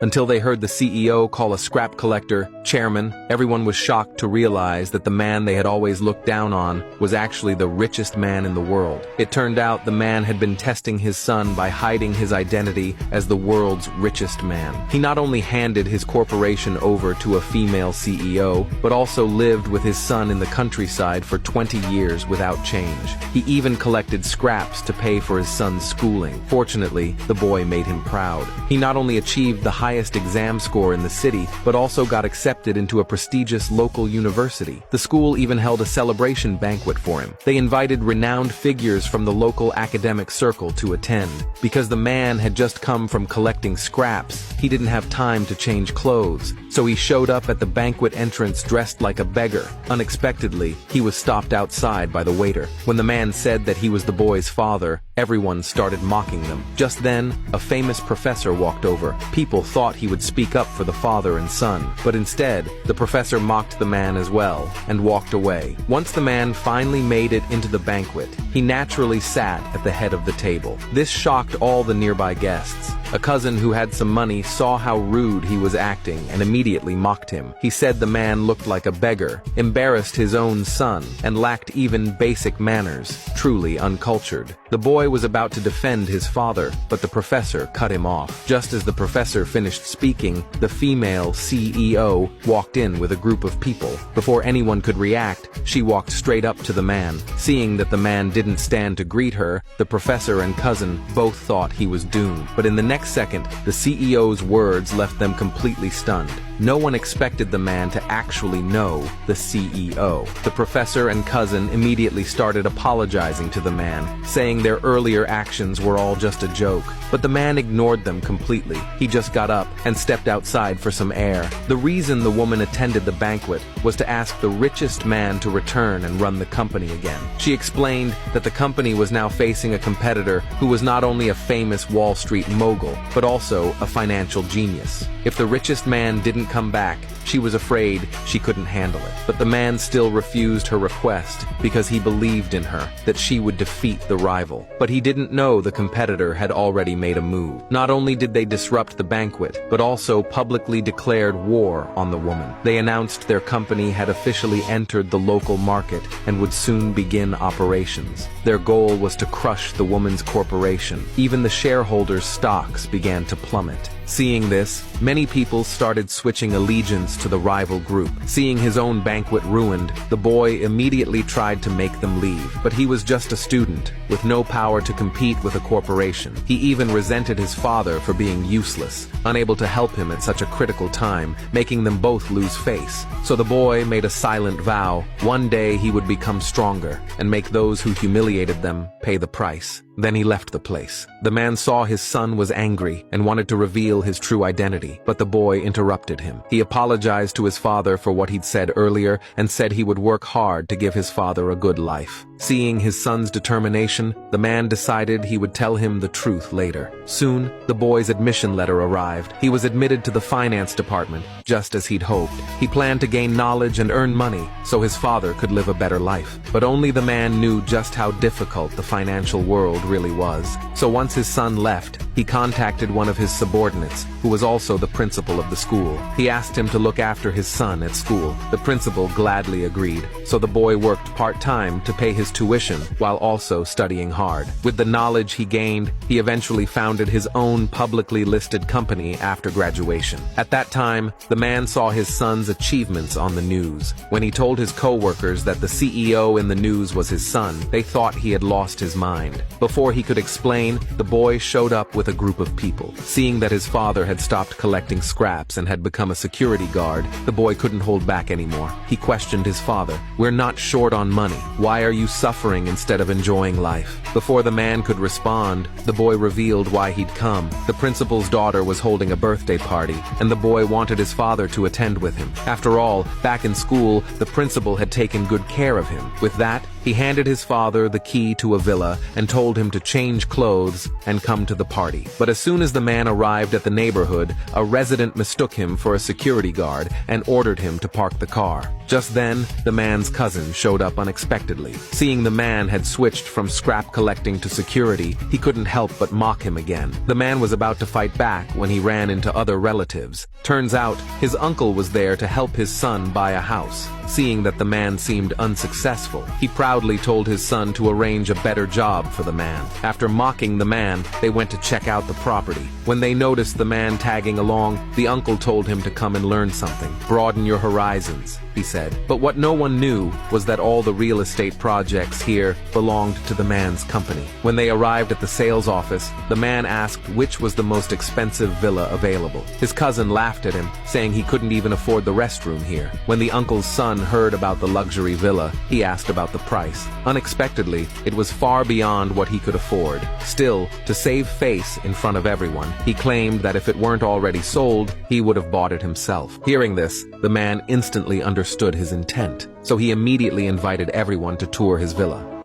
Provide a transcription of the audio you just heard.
until they heard the CEO call a scrap collector chairman. Everyone was shocked to realize that the man they had always looked down on was actually the richest man in the world. It turned out the man had been testing his son by hiding his identity as the world's richest man. He not only handed his corporation over to a female CEO, but also lived with his son in the countryside for 20 years without change. He even collected scraps to pay for his son's schooling. Fortunately, the boy made him proud. He not only achieved the highest exam score in the city, but also got accepted into a prestigious local university. The school even held a celebration banquet for him. They invited renowned figures from the local academic circle to attend. Because the man had just come from collecting scraps, he didn't have time to change clothes, so he showed up at the banquet entrance dressed like a beggar. Unexpectedly, he was stopped outside by the waiter. When the man said that he was the boy's father, everyone started mocking them. Just then, a famous professor walked over. People thought he would speak up for the father and son, but instead, the professor mocked the man as well and walked away. Once the man finally made it into the banquet, he naturally sat at the head of the table. This shocked all the nearby guests. A cousin who had some money saw how rude he was acting and immediately mocked him. He said the man looked like a beggar, embarrassed his own son, and lacked even basic manners, truly uncultured. The boy was about to defend his father, but the professor cut him off. Just as the professor finished speaking, the female CEO walked in with a group of people. Before anyone could react, she walked straight up to the man. Seeing that the man didn't stand to greet her, the professor and cousin both thought he was doomed. But in the next second, the CEO's words left them completely stunned. No one expected the man to actually know the CEO. The professor and cousin immediately started apologizing to the man, saying their earlier actions were all just a joke. But the man ignored them completely. He just got up and stepped outside for some air. The reason the woman attended the banquet was to ask the richest man to return and run the company again. She explained that the company was now facing a competitor who was not only a famous Wall Street mogul, but also a financial genius. If the richest man didn't come back, she was afraid she couldn't handle it. But the man still refused her request because he believed in her, that she would defeat the rival. But he didn't know the competitor had already made a move. Not only did they disrupt the banquet, but also publicly declared war on the woman. They announced their company had officially entered the local market and would soon begin operations. Their goal was to crush the woman's corporation. Even the shareholders' stocks began to plummet. Seeing this, many people started switching allegiance to the rival group. Seeing his own banquet ruined, the boy immediately tried to make them leave. But he was just a student, with no power to compete with a corporation. He even resented his father for being useless, unable to help him at such a critical time, making them both lose face. So the boy made a silent vow. One day he would become stronger and make those who humiliated them pay the price. Then he left the place. The man saw his son was angry and wanted to reveal his true identity, but the boy interrupted him. He apologized to his father for what he'd said earlier and said he would work hard to give his father a good life. Seeing his son's determination, the man decided he would tell him the truth later. Soon, the boy's admission letter arrived. He was admitted to the finance department, just as he'd hoped. He planned to gain knowledge and earn money so his father could live a better life. But only the man knew just how difficult the financial world really was. So once his son left, he contacted one of his subordinates, who was also the principal of the school. He asked him to look after his son at school. The principal gladly agreed, so the boy worked part-time to pay his tuition while also studying hard. With the knowledge he gained, he eventually founded his own publicly listed company after graduation. At that time, the man saw his son's achievements on the news. When he told his co-workers that the CEO in the news was his son, they thought he had lost his mind. Before he could explain, the boy showed up with a group of people. Seeing that his father had stopped collecting scraps and had become a security guard, the boy couldn't hold back anymore. He questioned his father. "We're not short on money. Why are you suffering instead of enjoying life?" Before the man could respond, the boy revealed why he'd come. The principal's daughter was holding a birthday party, and the boy wanted his father to attend with him. After all, back in school, the principal had taken good care of him. With that, He handed his father the key to a villa and told him to change clothes and come to the party. But as soon as the man arrived at the neighborhood, a resident mistook him for a security guard and ordered him to park the car. Just then, the man's cousin showed up unexpectedly. Seeing the man had switched from scrap collecting to security, he couldn't help but mock him again. The man was about to fight back when he ran into other relatives. Turns out, his uncle was there to help his son buy a house. Seeing that the man seemed unsuccessful, he proudly told his son to arrange a better job for the man. After mocking the man, they went to check out the property. When they noticed the man tagging along, the uncle told him to come and learn something. Broaden your horizons, he said. But what no one knew was that all the real estate projects here belonged to the man's company. When they arrived at the sales office, the man asked which was the most expensive villa available. His cousin laughed at him, saying he couldn't even afford the restroom here. When the uncle's son heard about the luxury villa, he asked about the price. Unexpectedly, it was far beyond what he could afford. Still, to save face in front of everyone, he claimed that if it weren't already sold, he would have bought it himself. Hearing this, the man instantly understood his intent, so he immediately invited everyone to tour his villa.